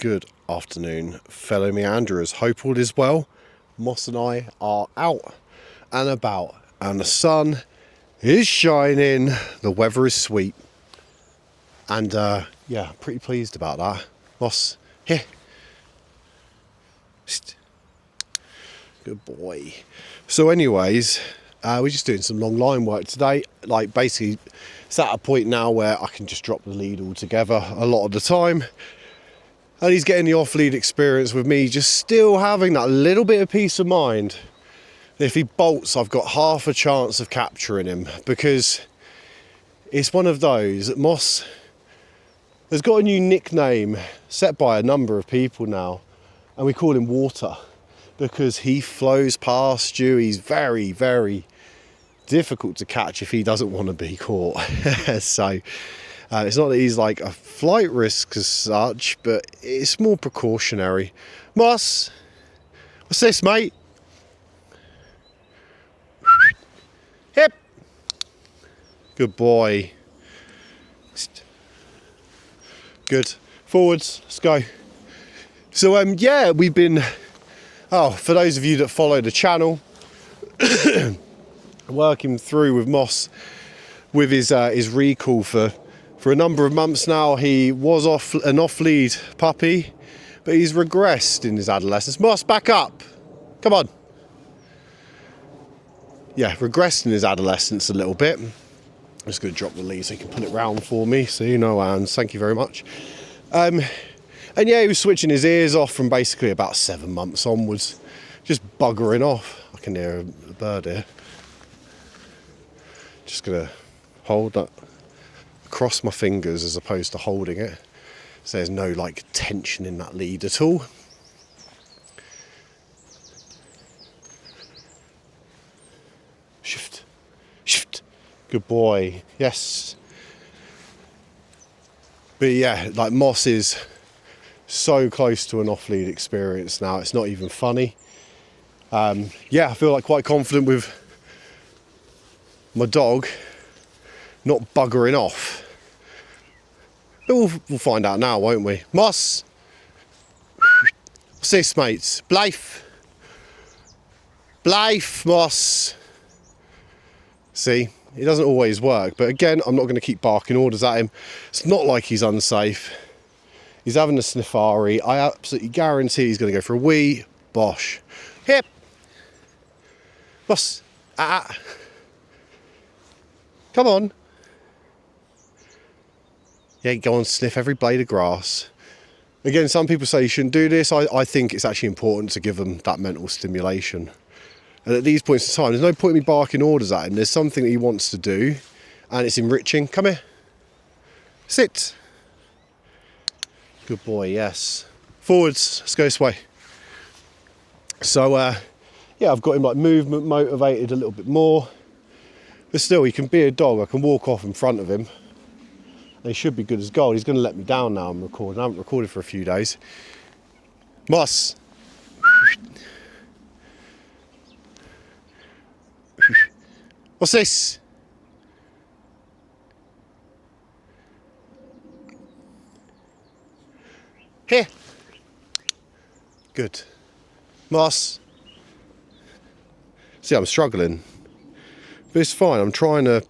Good afternoon, fellow meanderers. Hope all is well. Moss and I are out and about, and the sun is shining. The weather is sweet, and yeah, pretty pleased about that. Moss, here. Good boy. So, anyways, we're just doing some long line work today. Like, basically, it's at a point now where I can just drop the lead altogether a lot of the time. And he's getting the off-lead experience with me, just still having that little bit of peace of mind. If he bolts, I've got half a chance of capturing him, because it's one of those that Moss has got a new nickname set by a number of people now, and we call him Water, because he flows past you. He's very, very difficult to catch if he doesn't want to be caught. So it's not that he's like a flight risk as such, but it's more precautionary. Moss, what's this, mate? Hip. Good boy. Good. Forwards, let's go. So yeah, we've been, for those of you that follow the channel, working through with Moss with his recall for a number of months now. He was an off-lead puppy, but he's regressed in his adolescence. Moss, back up. Come on. Yeah, regressed in his adolescence a little bit. I'm just going to drop the lead so you can pull it round for me, so you know, hands. Thank you very much. And yeah, he was switching his ears off from basically about 7 months onwards, just buggering off. I can hear a bird here. Just going to hold that across my fingers as opposed to holding it, so there's no like tension in that lead at all. Shift, shift, good boy, yes. But yeah, like Moss is so close to an off-lead experience now, it's not even funny. Yeah, I feel like quite confident with my dog not buggering off. But we'll find out now, won't we? Moss! What's this, mates? Blythe! Blythe, Moss! See, it doesn't always work, but again, I'm not going to keep barking orders at him. It's not like he's unsafe. He's having a sniffari. I absolutely guarantee he's going to go for a wee. Bosh. Hip! Moss! Come on. Yeah, go on, sniff every blade of grass. Again, some people say you shouldn't do this. I think it's actually important to give them that mental stimulation. And at these points in time, there's no point in me barking orders at him. There's something that he wants to do, and it's enriching. Come here. Sit. Good boy, yes. Forwards, let's go this way. So, yeah, I've got him like movement motivated a little bit more. But still, he can be a dog. I can walk off in front of him. He should be good as gold. He's going to let me down now. I'm recording. I haven't recorded for a few days. Moss. What's this? Here. Good. Moss. See, I'm struggling. But it's fine. I'm trying to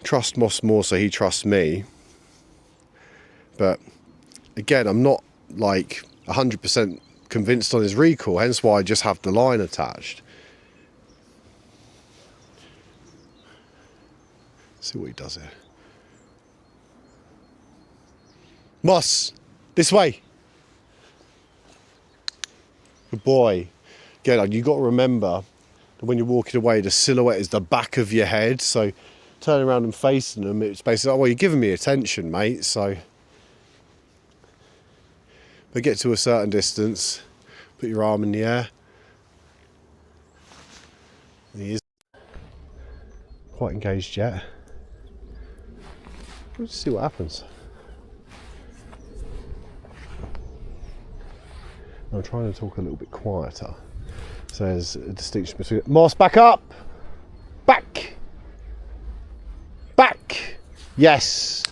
trust Moss more so he trusts me. But again, I'm not like 100% convinced on his recall, hence why I just have the line attached. Let's see what he does here. Moss, this way. Good boy. Again, you've got to remember that when you're walking away, the silhouette is the back of your head, so turning around and facing them, it's basically, oh, well, you're giving me attention, mate, so. But get to a certain distance, put your arm in the air. He is quite engaged yet. Let's see what happens. I'm trying to talk a little bit quieter, so there's a distinction between Moss, back up, back. Back! Yes!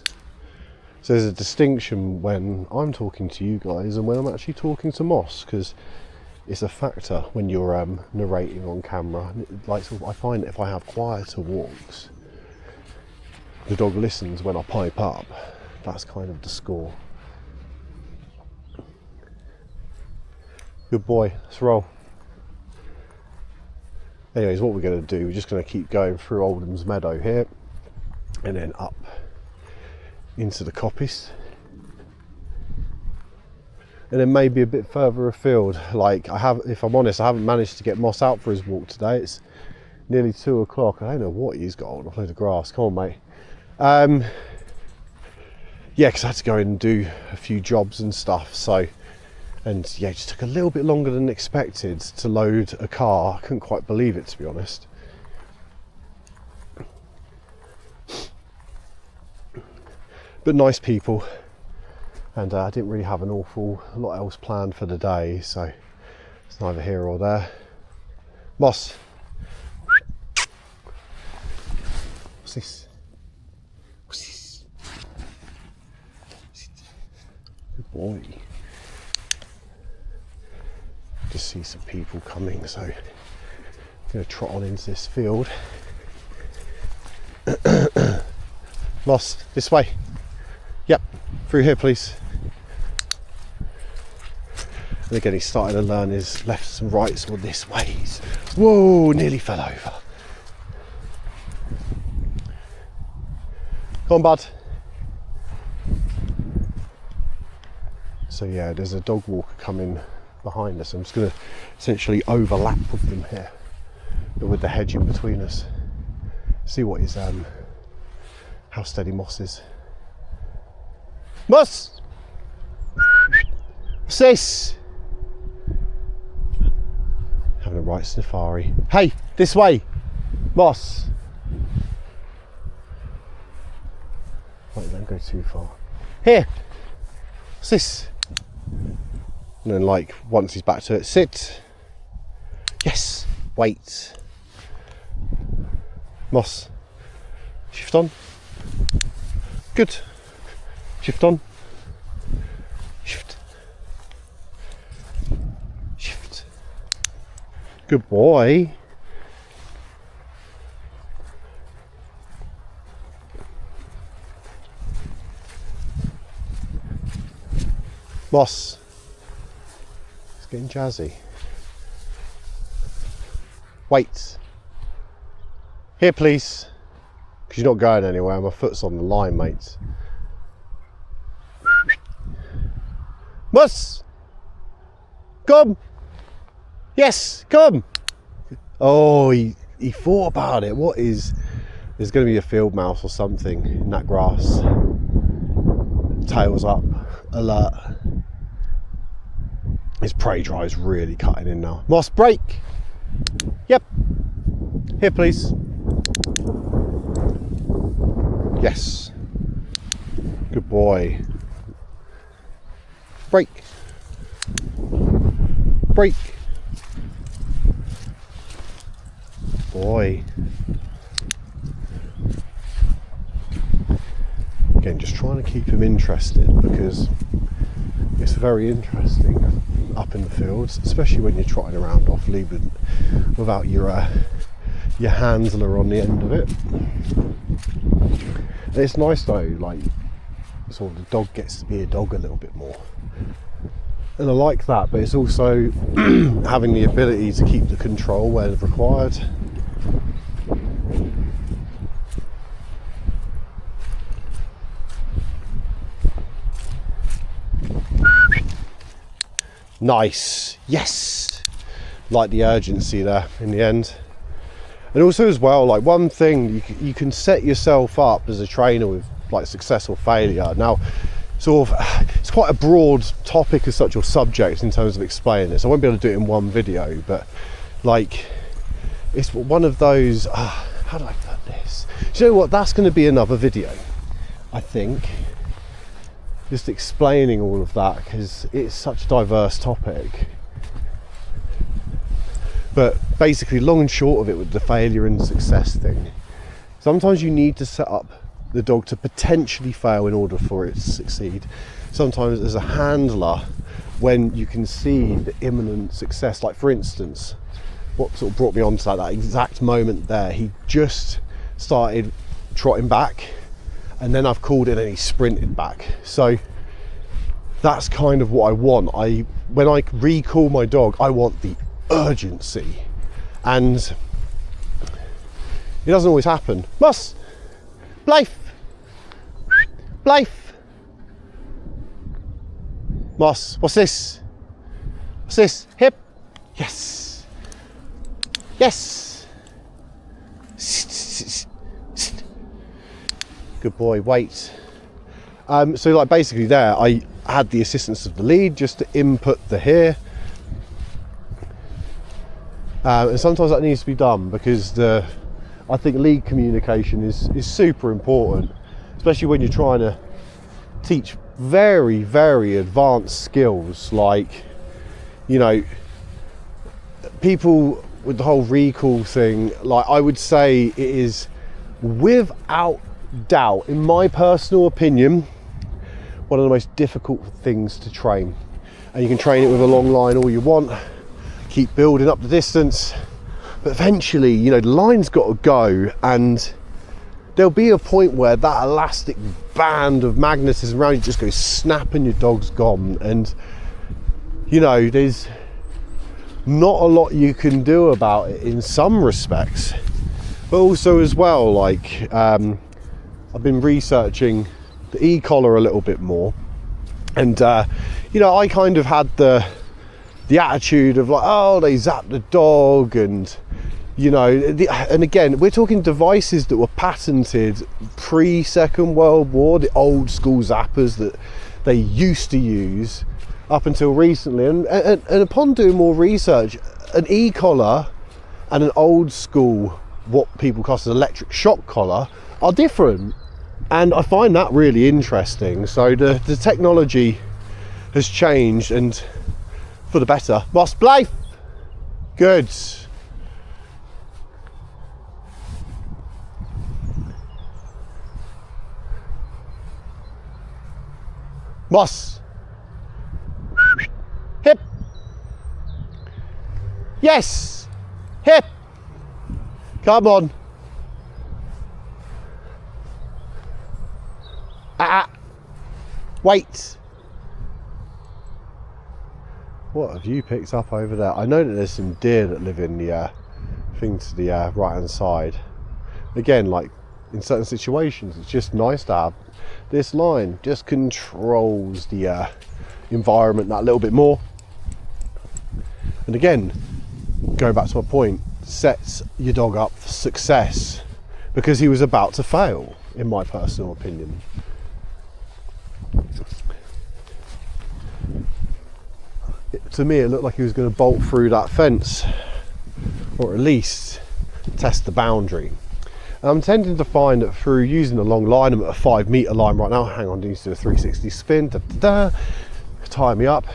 So there's a distinction when I'm talking to you guys and when I'm actually talking to Moss, because it's a factor when you're narrating on camera. Like, sort of, I find that if I have quieter walks, the dog listens when I pipe up. That's kind of the score. Good boy, let's roll. Anyways, what we're going to do, we're just going to keep going through Oldham's Meadow here and then up into the coppice, and then maybe a bit further afield. Like, if I'm honest, I haven't managed to get Moss out for his walk today. It's nearly 2 o'clock. I don't know what he's got on a load of grass. Come on, mate. Yeah, because I had to go and do a few jobs and stuff, so, and yeah, it just took a little bit longer than expected to load a car. I couldn't quite believe it, to be honest. But nice people, and I didn't really have an awful lot else planned for the day, so it's neither here or there. Moss, what's this? What's this? Good boy. Just see some people coming, so I'm going to trot on into this field. Moss, this way. Yep, through here, please. And again, he's starting to learn his lefts and rights or this ways. Whoa, nearly fell over. Come on, bud. So yeah, there's a dog walker coming behind us. I'm just going to essentially overlap with them here, with the hedge in between us. See what his how steady Moss is. Moss! What's this? Having a right safari. Hey, this way! Moss! Right, don't go too far. Here! What's this? And then, like, once he's back to it, sit. Yes! Wait. Moss. Shift on. Good. Shift on. Shift. Shift. Good boy. Moss. It's getting jazzy. Wait. Here, please. Because you're not going anywhere. My foot's on the line, mates. Moss! Come! Yes, come! Oh, he thought about it. What is... There's going to be a field mouse or something in that grass. Tails up. Alert. His prey drive's really cutting in now. Moss, break! Yep. Here, please. Yes. Good boy. Break. Break. Boy. Again, just trying to keep him interested, because it's very interesting up in the fields, especially when you're trotting around off lead without your handler on the end of it. And it's nice though, like, sort of the dog gets to be a dog a little bit more, and I like that, but it's also having the ability to keep the control where required. Nice, yes, like the urgency there in the end. And also as well, like, one thing, you can set yourself up as a trainer with like successful failure. Now, sort of, it's quite a broad topic as such, or subject, in terms of explaining this. I won't be able to do it in one video, but like, it's one of those, how do I put this? Do you know what, that's going to be another video, I think, just explaining all of that, because it's such a diverse topic. But basically, long and short of it, with the failure and success thing, sometimes you need to set up the dog to potentially fail in order for it to succeed. Sometimes as a handler, when you can see the imminent success, like for instance, what sort of brought me on to that exact moment there, he just started trotting back, and then I've called it and he sprinted back. So that's kind of what I want. When I recall my dog, I want the urgency, and it doesn't always happen. Mus, Blythe, Blythe, Moss, what's this? What's this? Hip, yes, yes. Good boy, wait. So like basically there, I had the assistance of the lead just to input the here. And sometimes that needs to be done because I think lead communication is super important, especially when you're trying to teach very, very advanced skills, like, you know, people with the whole recall thing. Like, I would say it is without doubt, in my personal opinion, one of the most difficult things to train. And you can train it with a long line all you want, keep building up the distance, but eventually, you know, the line's got to go, and there'll be a point where that elastic band of magnetism around you just goes snap and your dog's gone. And, you know, there's not a lot you can do about it in some respects. But also as well, like, I've been researching the e-collar a little bit more, and you know, I kind of had the attitude of like, oh, they zap the dog, and you know, and again, we're talking devices that were patented pre-Second World War, the old school zappers that they used to use up until recently. And upon doing more research, an e-collar and an old school, what people class as electric shock collar, are different. And I find that really interesting. So the technology has changed, and for the better. Moss, Blythe, good. Moss, hip, yes, hip, come on. Wait. What have you picked up over there? I know that there's some deer that live in the thing to the right hand side. Again, like in certain situations, it's just nice to have this line. Just controls the environment that little bit more. And again, going back to my point, sets your dog up for success, because he was about to fail, in my personal opinion. To me, it looked like he was going to bolt through that fence, or at least test the boundary. And I'm tending to find that through using a long line, I'm at a 5 metre line right now. Hang on, I need to do a 360 spin. Tie me up.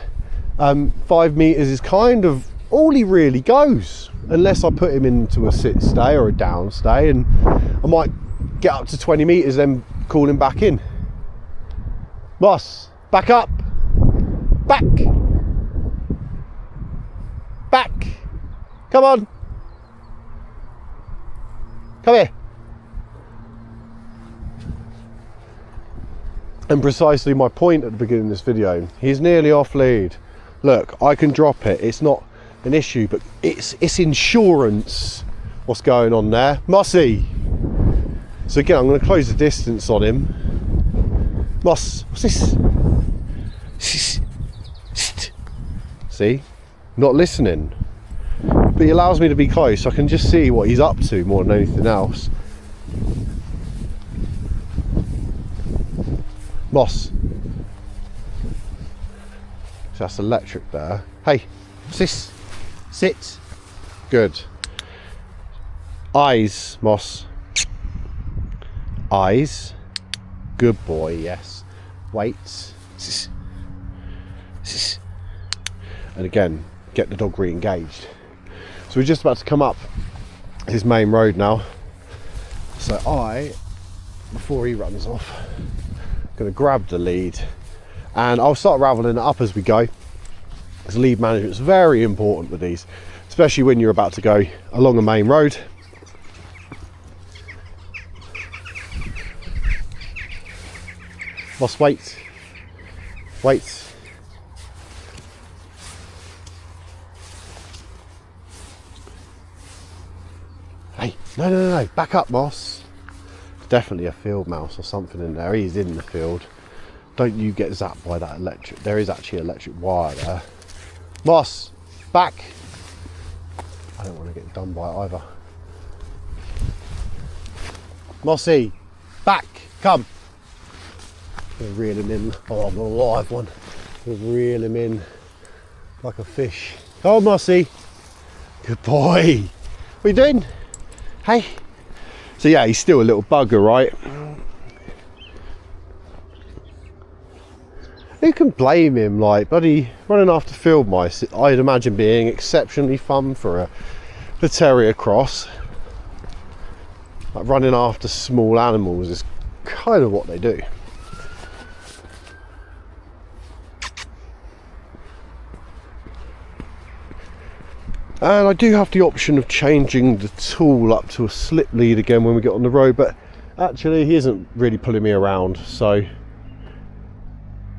5 metres is kind of all he really goes, unless I put him into a sit stay or a down stay, and I might get up to 20 metres, then call him back in. Boss, back up, back, back, come on, come here. And precisely my point at the beginning of this video, he's nearly off lead. Look, I can drop it, it's not an issue, but it's insurance what's going on there. Mossy. So again, I'm going to close the distance on him. Moss, what's this? See, not listening, but he allows me to be close, so I can just see what he's up to more than anything else. Moss, so that's electric there. Hey, what's this? Sit, good. Eyes, Moss, eyes, good boy, yes. Wait, and again, get the dog re-engaged. So we're just about to come up his main road now. So I before he runs off. I'm going to grab the lead and I'll start raveling it up as we go, because lead management is very important with these, especially when you're about to go along a main road. Boss, wait. Hey, no, back up, Moss. Definitely a field mouse or something in there. He's in the field. Don't you get zapped by that electric. There is actually electric wire there. Moss, back. I don't want to get done by it either. Mossy, back, come. Gonna reel him in. Oh, I'm a live one. Gonna reel him in like a fish. Come on, Mossy. Good boy. What are you doing? Hey. So yeah, he's still a little bugger, right? Who can blame him? Like, buddy, running after field mice, I'd imagine being exceptionally fun for a terrier cross. Like, running after small animals is kind of what they do. And I do have the option of changing the tool up to a slip lead again when we get on the road, but actually he isn't really pulling me around, so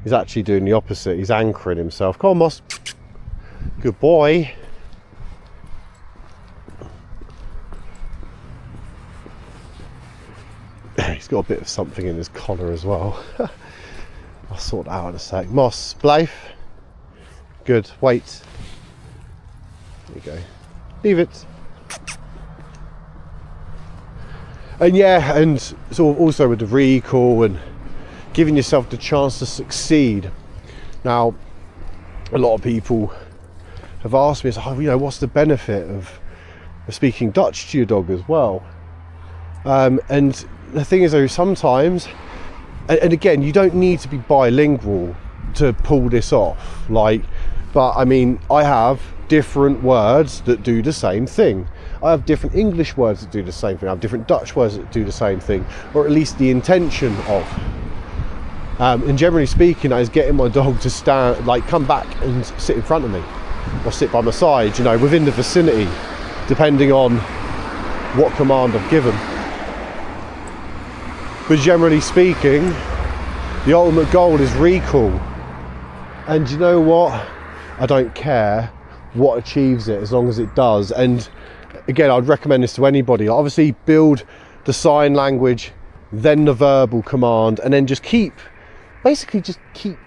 he's actually doing the opposite. He's anchoring himself. Come on, Moss. Good boy. He's got a bit of something in his collar as well. I'll sort that out in a sec. Moss, Blythe. Good, wait. There you go. Leave it. And yeah, and sort of also with the recall and giving yourself the chance to succeed. Now, a lot of people have asked me, oh, you know, what's the benefit of speaking Dutch to your dog as well? And the thing is, though, sometimes, and again, you don't need to be bilingual to pull this off. Like, but I mean, I have different words that do the same thing. I have different English words that do the same thing. I have different Dutch words that do the same thing, or at least the intention of. And generally speaking, that is getting my dog to stand, like come back and sit in front of me, or sit by my side, you know, within the vicinity, depending on what command I've given. But generally speaking, the ultimate goal is recall. And you know what? I don't care what achieves it as long as it does. And again, I'd recommend this to anybody. Obviously build the sign language, then the verbal command, and then just keep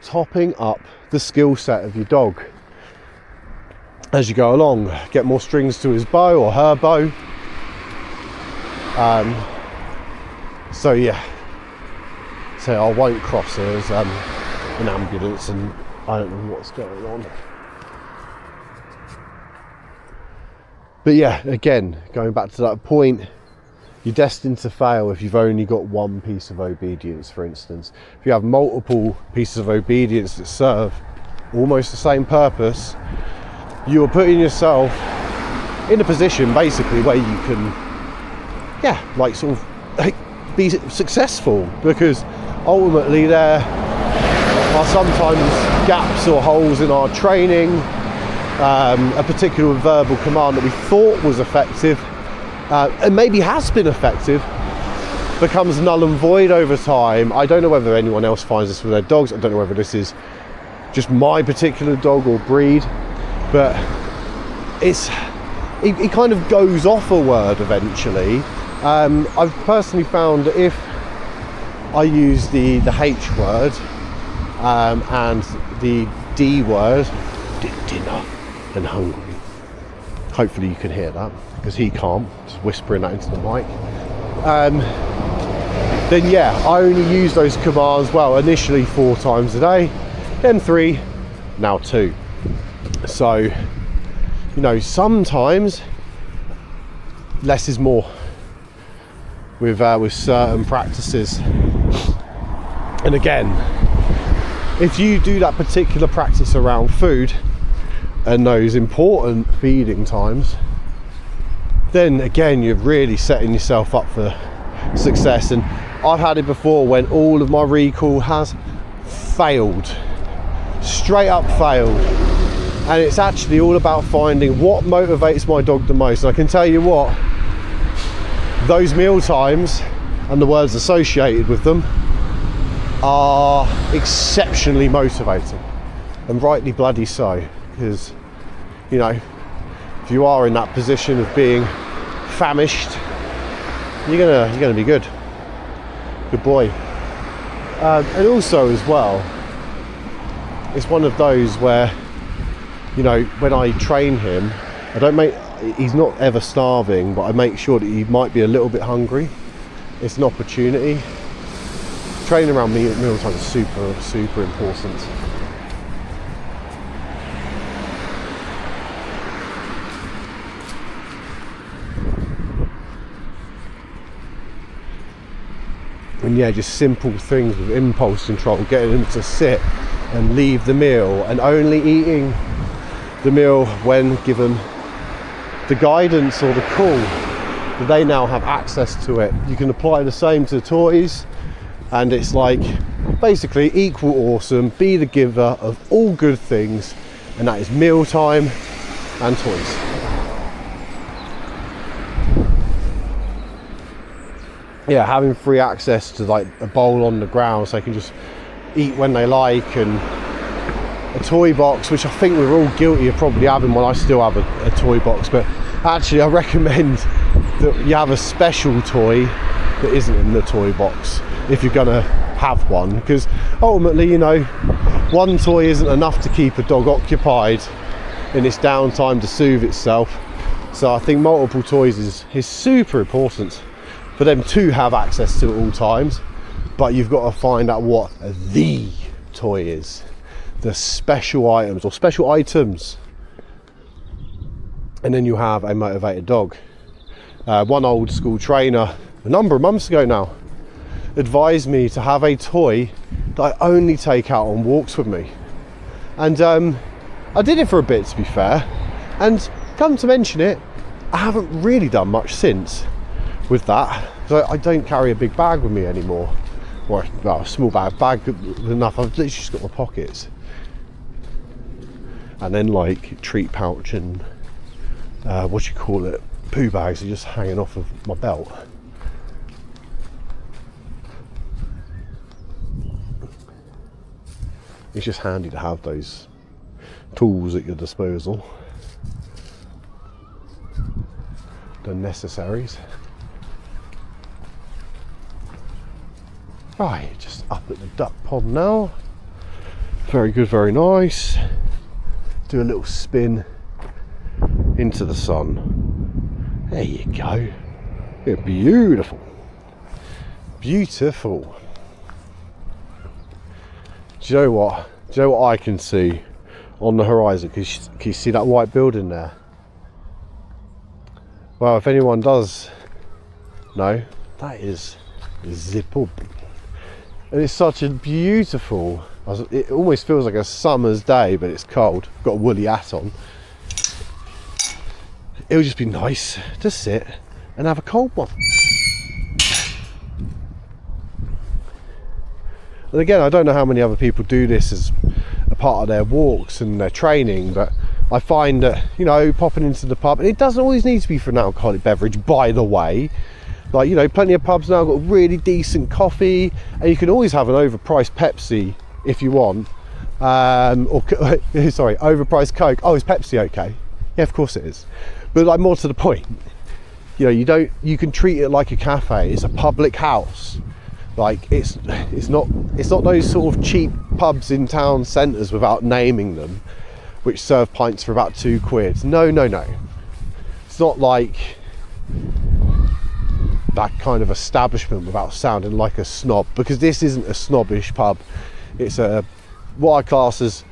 topping up the skill set of your dog as you go along. Get more strings to his bow or her bow. So yeah, so I won't cross here as an ambulance, and I don't know what's going on. But yeah, again, going back to that point, you're destined to fail if you've only got one piece of obedience, for instance. If you have multiple pieces of obedience that serve almost the same purpose, you're putting yourself in a position basically where you can, yeah, like sort of like, be successful, because ultimately there are sometimes gaps or holes in our training. A particular verbal command that we thought was effective and maybe has been effective becomes null and void over time. I don't know whether anyone else finds this with their dogs. I don't know whether this is just my particular dog or breed, but it kind of goes off a word eventually. I've personally found that if I use the H word and the D word, dinner and hungry, hopefully you can hear that because he can't, just whispering that into the mic, then yeah, I only use those commands, well, initially 4 times a day, then 3, now 2. So, you know, sometimes less is more with certain practices. And again, if you do that particular practice around food and those important feeding times, then again you're really setting yourself up for success. And I've had it before when all of my recall has failed, straight up failed. And it's actually all about finding what motivates my dog the most. And I can tell you what, those meal times and the words associated with them are exceptionally motivating, and rightly bloody so, because, you know, if you are in that position of being famished, you're gonna be good boy. And also as well, it's one of those where, you know, when I train him, he's not ever starving, but I make sure that he might be a little bit hungry. It's an opportunity. Training around mealtime is super important. And yeah, just simple things with impulse control, getting them to sit and leave the meal, and only eating the meal when given the guidance or the call that they now have access to it. You can apply the same to toys, and it's like basically equal awesome. Be the giver of all good things, and that is mealtime and toys. Yeah, having free access to like a bowl on the ground so they can just eat when they like, and a toy box, which I think we're all guilty of probably having one. I still have a toy box, but actually I recommend that you have a special toy that isn't in the toy box if you're gonna have one, because ultimately, you know, one toy isn't enough to keep a dog occupied in its downtime to soothe itself. So I think multiple toys is super important for them to have access to at all times, but you've got to find out what the toy is, the special items or special items, and then you have a motivated dog. One old school trainer a number of months ago now advised me to have a toy that I only take out on walks with me, and I did it for a bit, to be fair, and come to mention it, I haven't really done much since with that. So I don't carry a big bag with me anymore, or well, a small bag enough. I've literally just got my pockets, and then like treat pouch and poo bags are just hanging off of my belt. It's just handy to have those tools at your disposal, the necessaries. Right, just up at the duck pond now. Very good, very nice. Do a little spin into the sun. There you go. Yeah, beautiful. Beautiful. Do you know what? Do you know what I can see on the horizon? Can you see that white building there? Well, if anyone does know, that is Zippo. And it's such a beautiful, it almost feels like a summer's day, but it's cold. I've got a woolly hat on. It would just be nice to sit and have a cold one. And again, I don't know how many other people do this as a part of their walks and their training, but I find that, you know, popping into the pub, and it doesn't always need to be for an alcoholic beverage, by the way. Like, you know, plenty of pubs now got really decent coffee, and you can always have an overpriced Pepsi if you want, overpriced Coke. Oh, is Pepsi okay? Yeah, of course it is. But like, more to the point, you know, you can treat it like a cafe. It's a public house. Like, it's not those sort of cheap pubs in town centres, without naming them, which serve pints for about £2. No. It's not like that kind of establishment, without sounding like a snob, because this isn't a snobbish pub. It's what I class as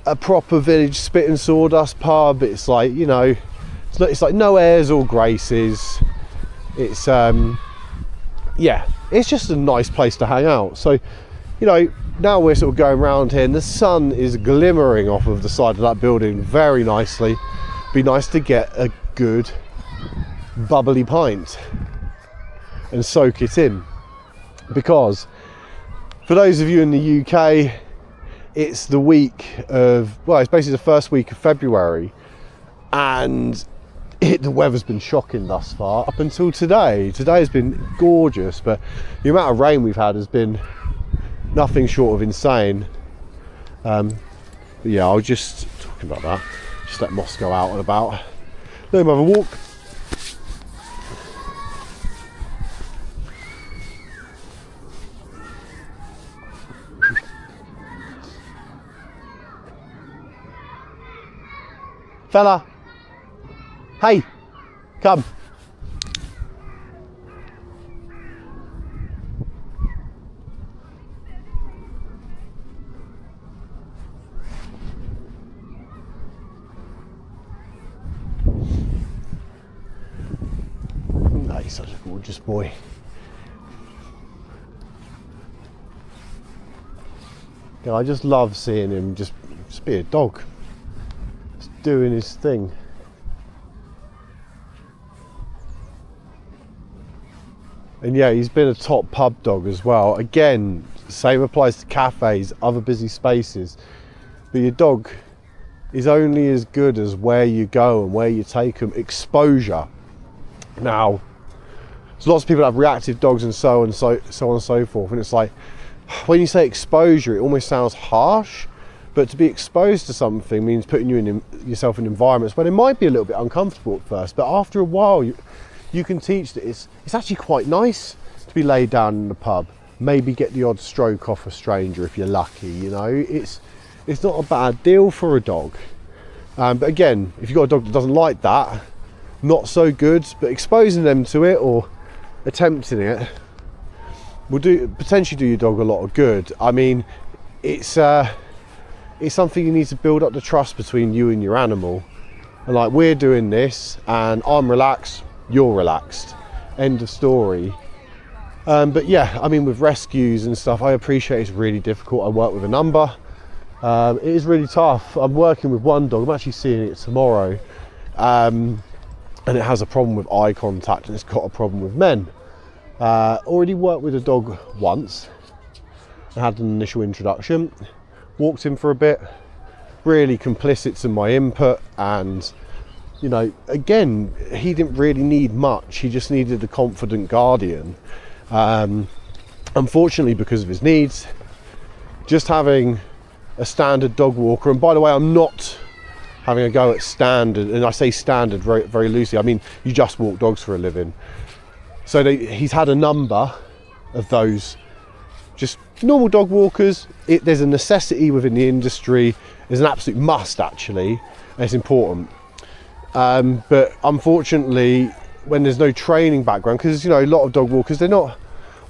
a proper village spit and sawdust pub. It's like, you know, it's like no airs or graces. It's yeah, it's just a nice place to hang out. So, you know, now we're sort of going around here and the sun is glimmering off of the side of that building very nicely. Be nice to get a good bubbly pint and soak it in. because for those of you in the UK, it's the week of, well, it's basically the first week of February, and the weather's been shocking thus far up until today. Today has been gorgeous, but the amount of rain we've had has been nothing short of insane. But yeah, I'll just, talking about that, just let Moss go out and about. Let him have a walk. Fella, hey, come. No, he's such a gorgeous boy. Yeah, I just love seeing him just be a dog. Doing his thing. And yeah, he's been a top pub dog as well. Again, same applies to cafes, other busy spaces. But your dog is only as good as where you go and where you take them. Exposure. Now, there's lots of people that have reactive dogs and so on and so forth. And it's like, when you say exposure, it almost sounds harsh. But to be exposed to something means putting yourself in environments where it might be a little bit uncomfortable at first, but after a while you can teach that it's actually quite nice to be laid down in the pub, maybe get the odd stroke off a stranger if you're lucky, you know. It's not a bad deal for a dog. But again, if you've got a dog that doesn't like that, not so good, but exposing them to it or attempting it will potentially do your dog a lot of good. I mean, it's something you need to build up the trust between you and your animal. And like, we're doing this and I'm relaxed, you're relaxed. End of story. But yeah, I mean, with rescues and stuff, I appreciate it's really difficult. I work with a number. It is really tough. I'm working with one dog, I'm actually seeing it tomorrow. And it has a problem with eye contact and it's got a problem with men. Already worked with a dog once. I had an initial introduction. Walked him for a bit, really complicit to my input, and you know, again, he didn't really need much. He just needed a confident guardian. Unfortunately, because of his needs, just having a standard dog walker, and by the way, I'm not having a go at standard, and I say standard very, very loosely, I mean you just walk dogs for a living. So he's had a number of those just normal dog walkers. There's a necessity within the industry. There's an absolute must, actually, and it's important. But unfortunately, when there's no training background, because you know, a lot of dog walkers, they're not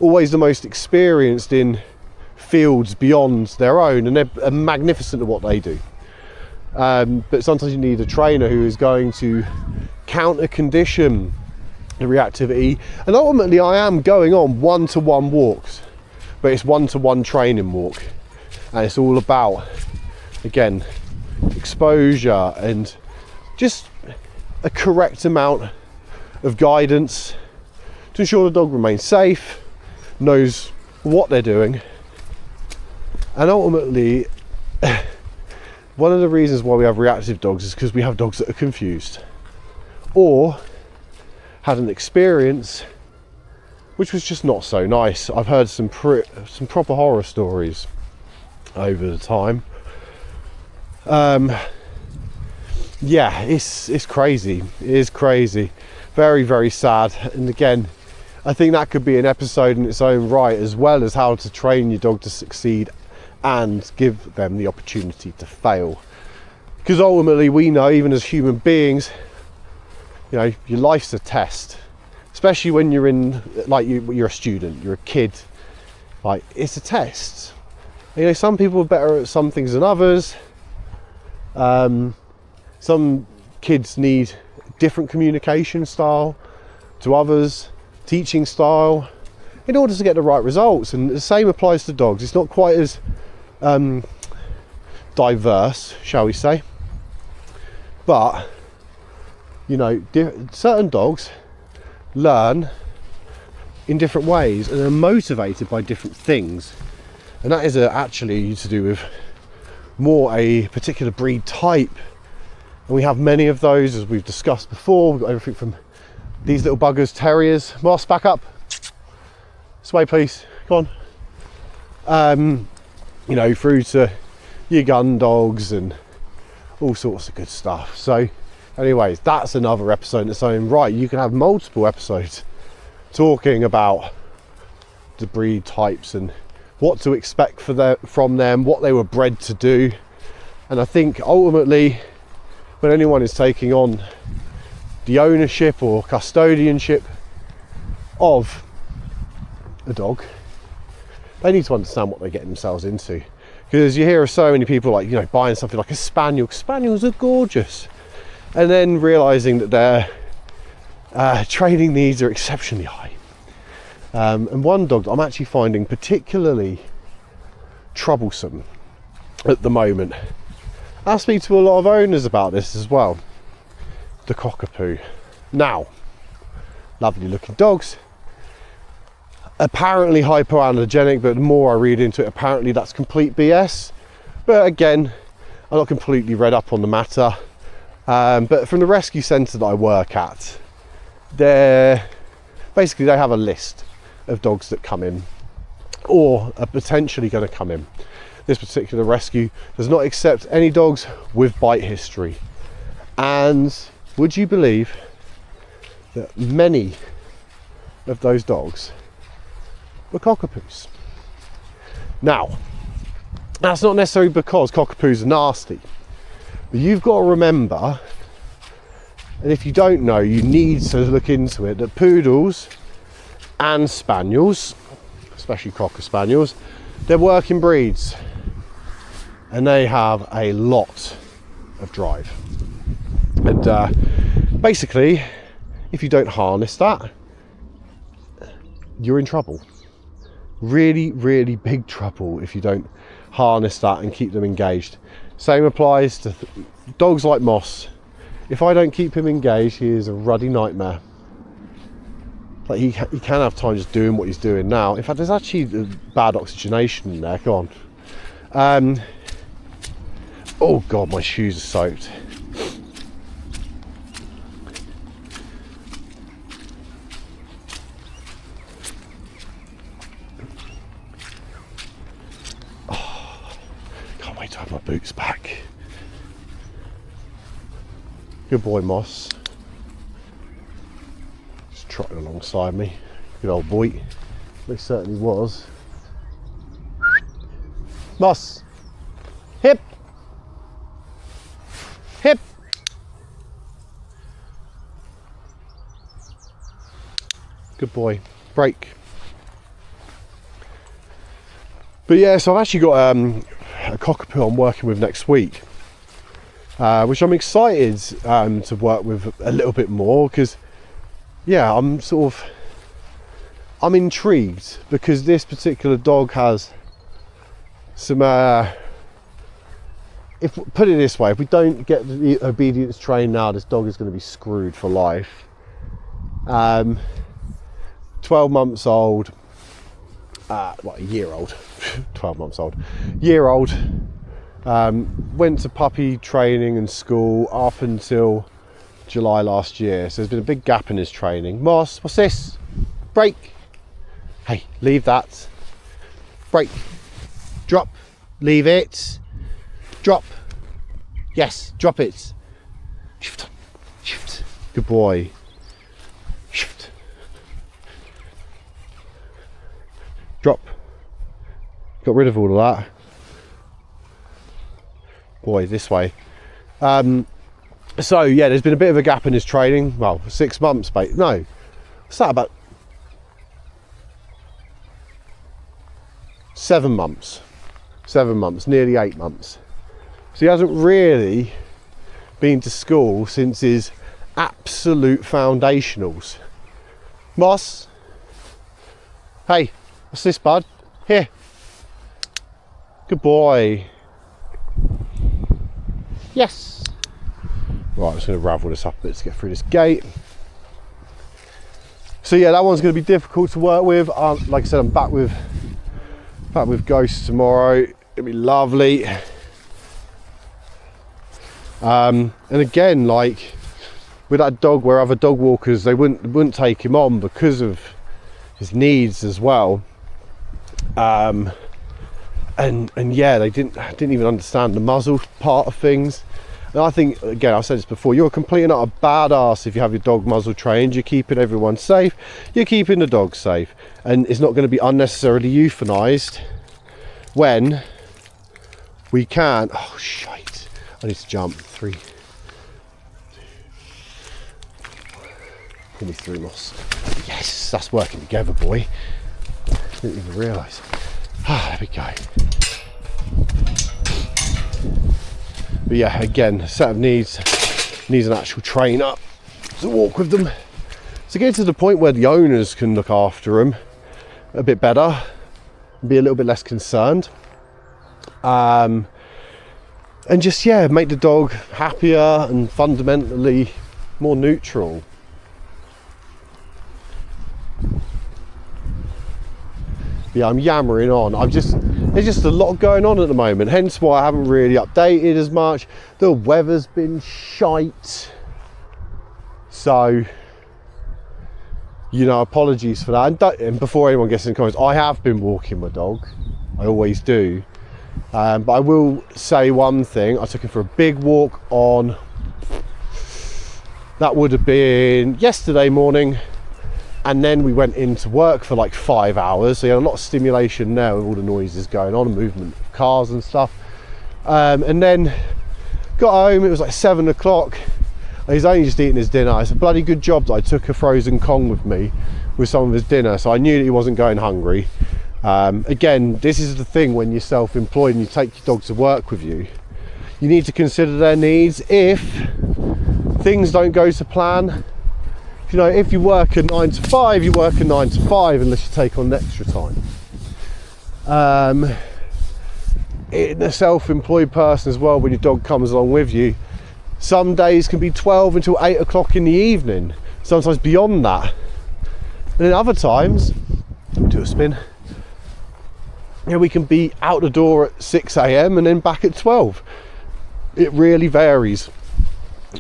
always the most experienced in fields beyond their own, and they're magnificent at what they do. But sometimes you need a trainer who is going to counter condition the reactivity, and ultimately I am going on one-to-one walks. But it's one-to-one training walk, and it's all about, again, exposure and just a correct amount of guidance to ensure the dog remains safe, knows what they're doing, and ultimately one of the reasons why we have reactive dogs is because we have dogs that are confused or had an experience which was just not so nice. I've heard some proper horror stories over the time. Yeah, it's crazy. It is crazy. Very, very sad. And again, I think that could be an episode in its own right, as well as how to train your dog to succeed and give them the opportunity to fail. Because ultimately, we know, even as human beings, you know, your life's a test. Especially when you're in, like, you're a student, you're a kid, like, it's a test. You know, some people are better at some things than others. Some kids need different communication style to others, teaching style, in order to get the right results. And the same applies to dogs. It's not quite as diverse, shall we say, but you know, certain dogs learn in different ways and are motivated by different things. And that is actually to do with more a particular breed type. And we have many of those, as we've discussed before. We've got everything from these little buggers, terriers. Moss, back up. This way, please. Come on. You know, through to your gun dogs and all sorts of good stuff. So anyways, that's another episode in its own right. You can have multiple episodes talking about the breed types and what to expect from them, what they were bred to do. And I think ultimately, when anyone is taking on the ownership or custodianship of a dog, they need to understand what they're getting themselves into. Because you hear of so many people, like, you know, buying something like a spaniel. Spaniels are gorgeous, and then realizing that their training needs are exceptionally high. And one dog that I'm actually finding particularly troublesome at the moment, I speak to a lot of owners about this as well, the cockapoo. Now, lovely looking dogs, apparently hypoallergenic, but the more I read into it, apparently that's complete BS. But again, I'm not completely read up on the matter. But from the rescue centre that I work at, they have a list of dogs that come in or are potentially going to come in. This particular rescue does not accept any dogs with bite history. And would you believe that many of those dogs were cockapoos? Now, that's not necessarily because cockapoos are nasty, but you've got to remember, and if you don't know, you need to look into it, that poodles and spaniels, especially cocker spaniels, they're working breeds and they have a lot of drive. And basically, if you don't harness that, you're in trouble. Really, really big trouble if you don't harness that and keep them engaged. Same applies to dogs like Moss. If I don't keep him engaged, he is a ruddy nightmare. Like he can have time just doing what he's doing now. In fact, there's actually bad oxygenation in there. Go on. Oh God, my shoes are soaked. To have my boots back. Good boy, Moss. Just trotting alongside me. Good old boy. He certainly was. Moss. Hip. Hip. Good boy. Break. But yeah, so I've actually got a cockapoo I'm working with next week, which I'm excited to work with a little bit more, because yeah, I'm intrigued, because this particular dog has some put it this way, if we don't get the obedience trained now, this dog is going to be screwed for life. 12 months old, a year old. 12 months old, year old, went to puppy training and school up until July last year, so there's been a big gap in his training. Moss, what's this? Break. Hey, leave that. Break. Drop. Leave it. Drop. Yes, drop it. Shift. Shift. Good boy. Shift. Drop. Got rid of all of that. Boy, this way. So yeah, there's been a bit of a gap in his training. Well, 6 months, mate. No, what's that, about 7 months. 7 months, nearly 8 months. So he hasn't really been to school since his absolute foundationals. Moss. Hey, what's this, bud? Here. Good boy. Yes. Right, I'm just going to ravel this up a bit to get through this gate. So yeah, that one's going to be difficult to work with. Like I said, I'm back with Ghost tomorrow. It'll be lovely. And again, like with that dog, where other dog walkers, they wouldn't take him on because of his needs as well. And yeah, they didn't even understand the muzzle part of things. And I think, again, I've said this before, you're completely not a badass if you have your dog muzzle trained. You're keeping everyone safe, you're keeping the dog safe, and it's not going to be unnecessarily euthanized when we can. Oh shite, I need to jump. 3, 2, pull me through, Moss. Yes, that's working together, boy. Didn't even realise. There we go. But yeah, again, set of needs an actual trainer to walk with them. So get to the point where the owners can look after them a bit better and be a little bit less concerned. And just, yeah, make the dog happier and fundamentally more neutral. Yeah, I'm yammering on. There's just a lot going on at the moment, hence why I haven't really updated as much. The weather's been shite, so you know, apologies for that. And before anyone gets in the comments, I have been walking my dog, I always do, but I will say one thing. I took him for a big walk on, that would have been yesterday morning, and then we went into work for like 5 hours, so you had a lot of stimulation there with all the noises going on and movement of cars and stuff. And then got home, it was like 7 o'clock, and he's only just eating his dinner. It's a bloody good job that I took a frozen Kong with me with some of his dinner, so I knew that he wasn't going hungry. Again, this is the thing when you're self-employed and you take your dog to work with you, you need to consider their needs. If things don't go to plan, you know, if you work a 9 to 5, you work a 9 to 5 unless you take on extra time. In a self-employed person as well, when your dog comes along with you, some days can be 12 until 8 o'clock in the evening, sometimes beyond that. And then other times, do a spin, you know, we can be out the door at 6 a.m. and then back at 12. It really varies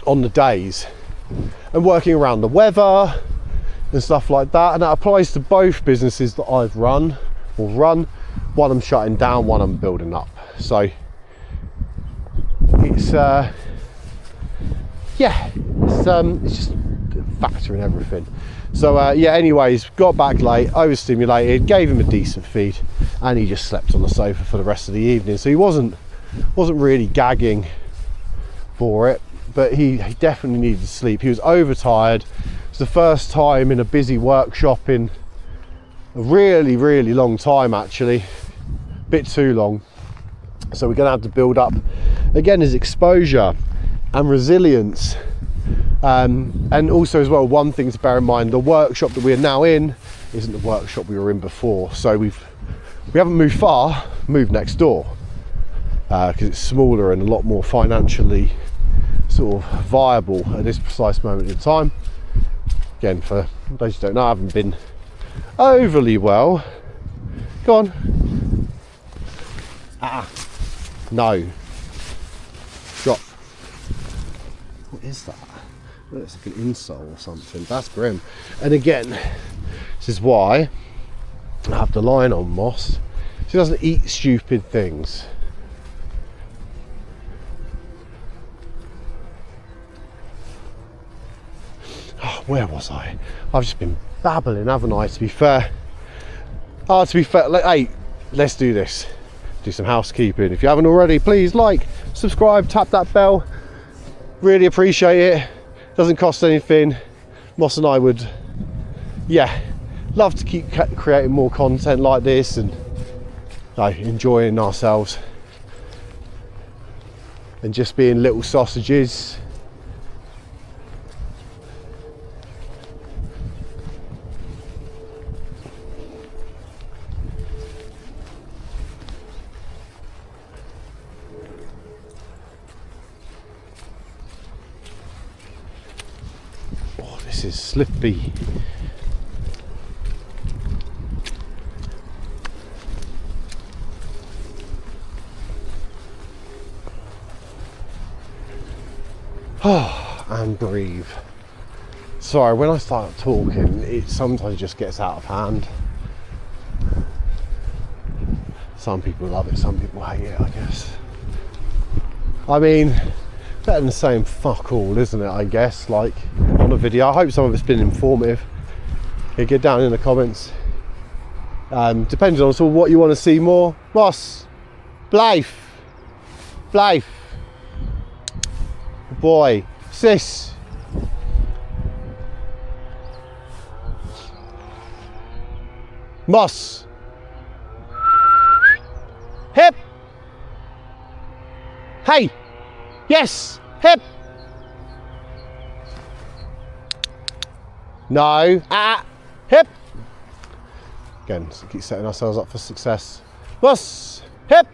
on the days. And working around the weather and stuff like that, and that applies to both businesses that I've run. One I'm shutting down, one I'm building up. So it's it's just a factor in everything. So yeah, anyways, got back late, overstimulated, gave him a decent feed, and he just slept on the sofa for the rest of the evening. So he wasn't really gagging for it, but he definitely needed sleep. He was overtired. It was the first time in a busy workshop in a really, really long time, actually. A bit too long. So we're going to have to build up, again, his exposure and resilience. And also as well, one thing to bear in mind, the workshop that we're now in isn't the workshop we were in before. So we haven't moved far, moved next door, because it's smaller and a lot more financially sort of viable at this precise moment in time. Again, for those who don't know, I haven't been overly well. Go on. No. Drop. What is that? Looks like an insole or something. That's grim. And again, this is why I have the line on Moss. She doesn't eat stupid things. Oh, where was I? I've just been babbling, haven't I, to be fair? Oh, to be fair, hey, let's do this. Do some housekeeping. If you haven't already, please like, subscribe, tap that bell. Really appreciate it. Doesn't cost anything. Moss and I would, yeah, love to keep creating more content like this and enjoying ourselves and just being little sausages. This is slippy. And breathe. Sorry, when I start talking, it sometimes just gets out of hand. Some people love it, some people hate it, I guess. I mean, better than saying fuck all, isn't it, I guess, like on a video. I hope some of it's been informative. Yeah, get down in the comments. Depending on sort of what you want to see more. Ross, Blythe, good boy, sis. Moss, hip, hey, yes, hip, no, hip. Again, so keep setting ourselves up for success. Moss, hip,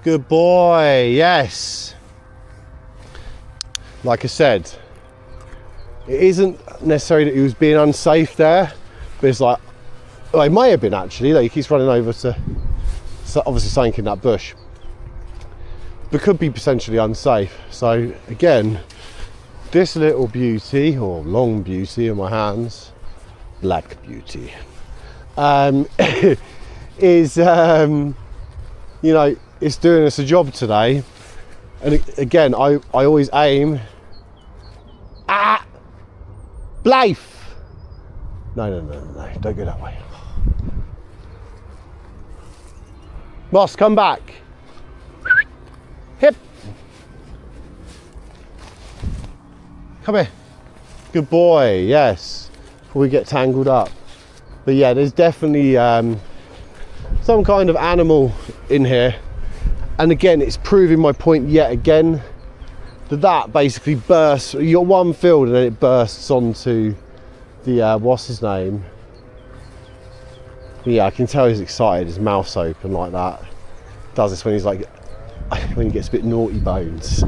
good boy, yes. Like I said, it isn't necessarily that he was being unsafe there, but it's like, well, he may have been actually, that he keeps running over to, so obviously something in that bush, but could be potentially unsafe. So again, this little beauty, or long beauty in my hands, black beauty, is, you know, it's doing us a job today. And again, I always aim at Blythe. No, don't go that way. Moss, come back. Hip. Come here. Good boy, yes. Before we get tangled up. But yeah, there's definitely some kind of animal in here. And again, it's proving my point yet again, that basically bursts. You got one field and then it bursts onto the, what's his name? But yeah, I can tell he's excited, his mouth's open like that. Does this when he's like, when he gets a bit naughty bones.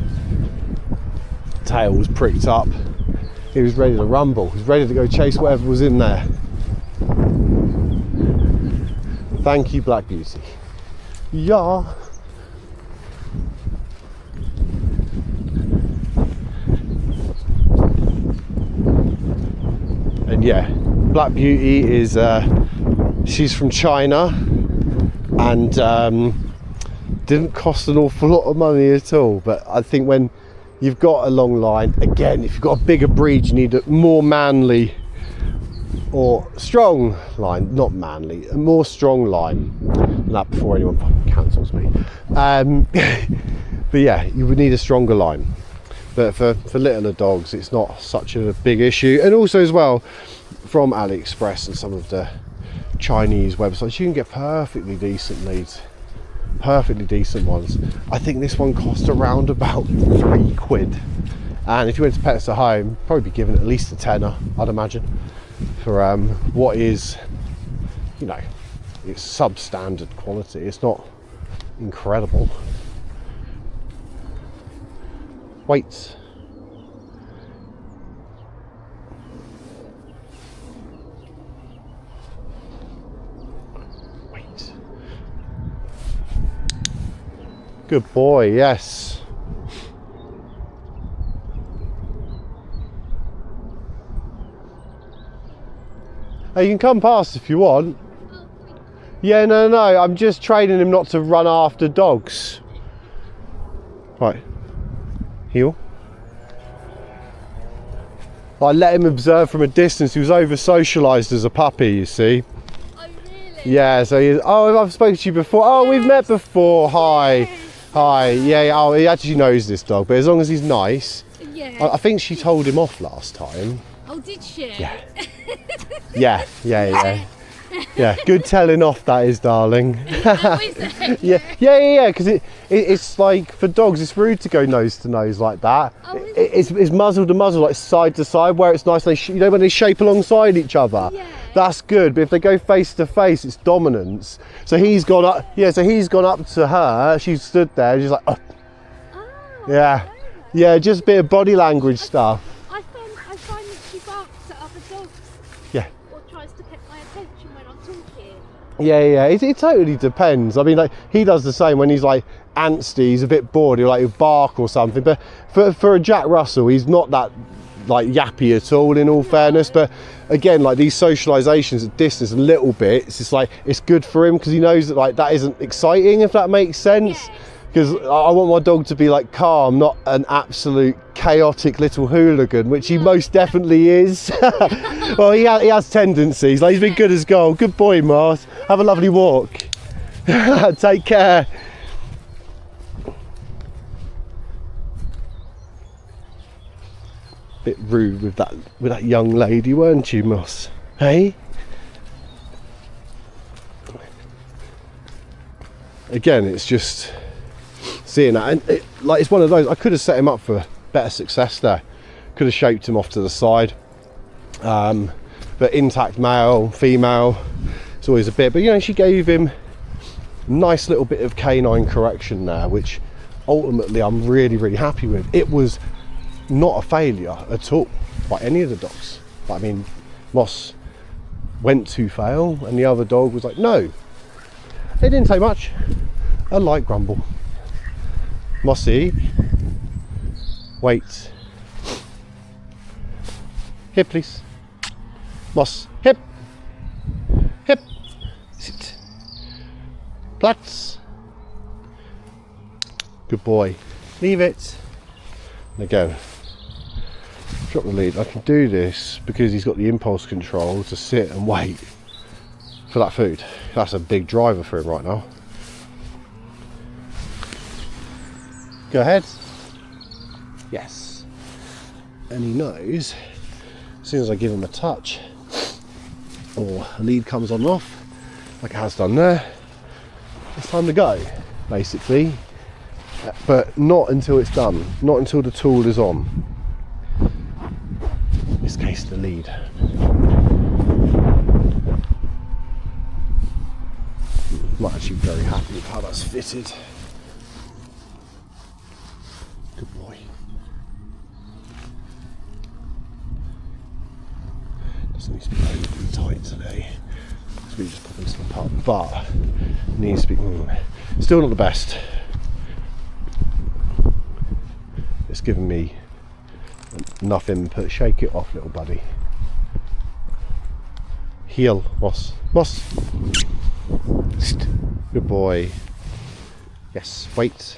Tail was pricked up. He was ready to rumble. He was ready to go chase whatever was in there. Thank you, Black Beauty. Yeah. And yeah, Black Beauty is, she's from China, and didn't cost an awful lot of money at all. But I think when you've got a long line, again, if you've got a bigger breed, you need a more manly or strong line, not manly, a more strong line. And that before anyone cancels me. But yeah, you would need a stronger line. But for littler dogs, it's not such a big issue. And also as well, from AliExpress and some of the Chinese websites, you can get perfectly decent leads, perfectly decent ones. I think this one cost around about £3. And if you went to Pets at Home, probably be given at least a tenner, I'd imagine, for what is, you know, it's substandard quality. It's not incredible. Wait. Good boy, yes. Hey, you can come past if you want. Yeah, no, I'm just training him not to run after dogs. Right. Heel. I let him observe from a distance. He was over socialised as a puppy, you see. Oh really? Yeah, so he, oh, I've spoken to you before. Oh, we've met before. Hi. Yes. Hi. Yeah, oh, he actually knows this dog, but as long as he's nice. Yeah. I think she told him off last time. Oh, did she? Yeah. Yeah. Yeah, good telling off that is, darling. Oh, is it? Yeah, because it's like, for dogs, it's rude to go nose to nose like that. Oh, is it? It's muzzle to muzzle, like side to side, where it's nice, you know, when they shape alongside each other. Yeah. That's good, but if they go face to face, it's dominance. So he's gone up, he's gone up to her, she stood there, and she's like, oh. Oh, Yeah, just a bit of body language stuff. I find that she barks at other dogs. Yeah. Or tries to get my attention when I'm talking. Yeah. It totally depends. I mean, like, he does the same when he's like antsy, he's a bit bored, he'll bark or something. But for a Jack Russell, he's not that like yappy at all, in all fairness. But again, like these socializations at distance, a little bit, it's like it's good for him because he knows that like that isn't exciting, if that makes sense. Because I want my dog to be like calm, not an absolute chaotic little hooligan, which he most definitely is. Well, he has tendencies. Like, he's been good as gold. Good boy, Mars. Have a lovely walk. Take care. Bit rude with that young lady, weren't you, Moss? Hey? Again, it's just seeing that, and it's one of those. I could have set him up for better success there. Could have shaped him off to the side. But intact male, female, it's always a bit. But you know, she gave him a nice little bit of canine correction there, which ultimately I'm really, really happy with. It was not a failure at all by any of the dogs. But I mean, Moss went to fail, and the other dog was like, no. It didn't take much. A light grumble. Mossy, wait. Here, please. Moss, hip. Hip. Sit. Platz. Good boy. Leave it. And again, drop the lead. I can do this because he's got the impulse control to sit and wait for that food. That's a big driver for him right now. Go ahead. Yes. And he knows as soon as I give him a touch or a lead comes on and off, like it has done there, it's time to go, basically. But not until it's done, not until the tool is on. In this case, the lead. I'm actually very happy with how that's fitted. Good boy. Doesn't need to be overly tight today. It's really just popping stuff up, but needs to be still not the best. It's given me enough input. Shake it off, little buddy. Heel, Moss. Moss. Good boy. Yes, wait.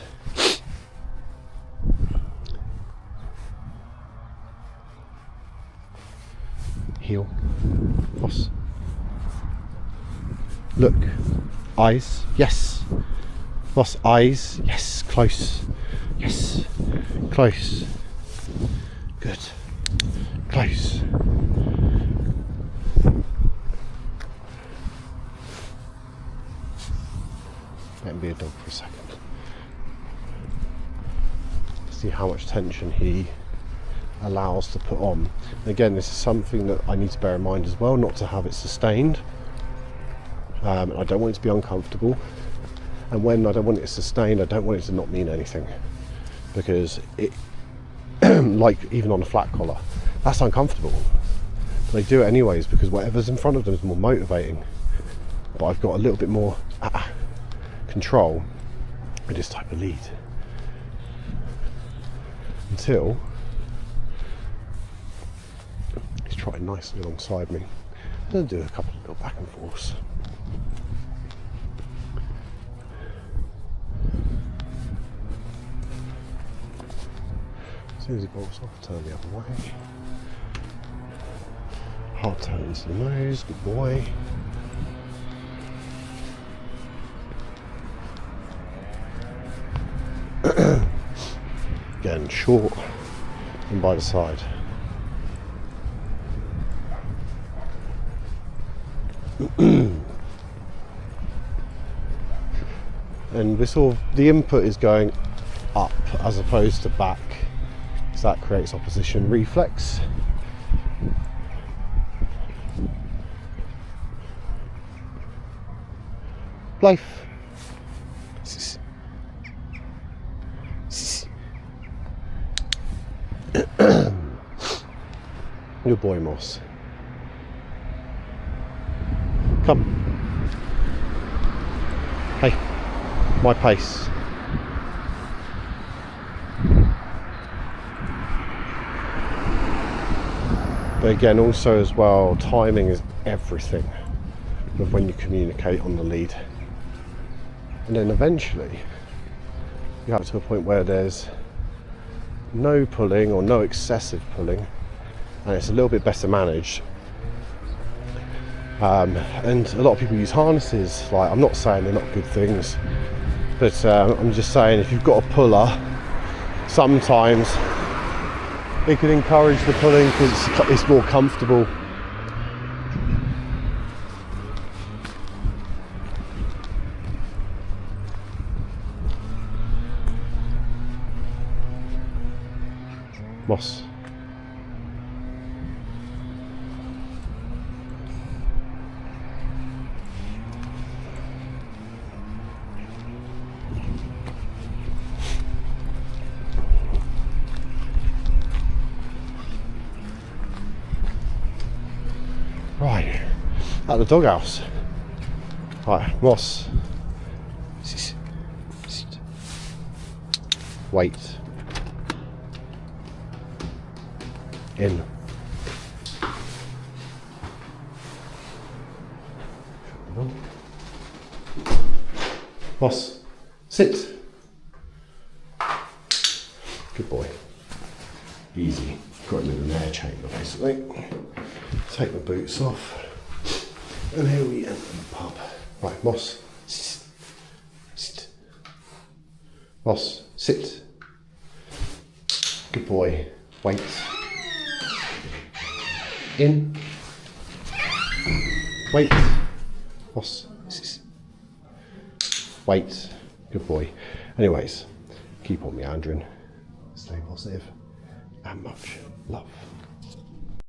Heel. Moss. Look. Eyes. Yes. Moss, eyes. Yes. Close. Yes. Close. Good. Close. Let him be a dog for a second. See how much tension he allows to put on. And again, this is something that I need to bear in mind as well, not to have it sustained. I don't want it to be uncomfortable. And when I don't want it sustained, I don't want it to not mean anything. Because it, like even on a flat collar, that's uncomfortable. But they do it anyways because whatever's in front of them is more motivating. But I've got a little bit more control with this type of lead. Until he's trotting nicely alongside me. I'm going to do a couple of little back and forths. As soon as he bolts off, turn the other way. Hard turn into the nose, good boy. Again, short and by the side. And this all, the input is going up as opposed to back. So that creates opposition reflex. Life. Good boy, Moss. Come. Hey, my pace. But again, also as well, timing is everything with when you communicate on the lead. And then eventually, you have to a point where there's no pulling or no excessive pulling, and it's a little bit better managed. And a lot of people use harnesses. Like, I'm not saying they're not good things, but I'm just saying if you've got a puller, sometimes it can encourage the pulling because it's more comfortable. Moss. Right, at the doghouse. Right, Moss. Wait. In. Moss, sit. Good boy. Easy. Got him in an air chamber basically. Take the boots off. And here we enter the pub. Right, Moss. Sit. Sit. Moss, sit. Good boy. Wait. In. Wait. Moss. Wait. Good boy. Anyways, keep on meandering. Stay positive. And much love.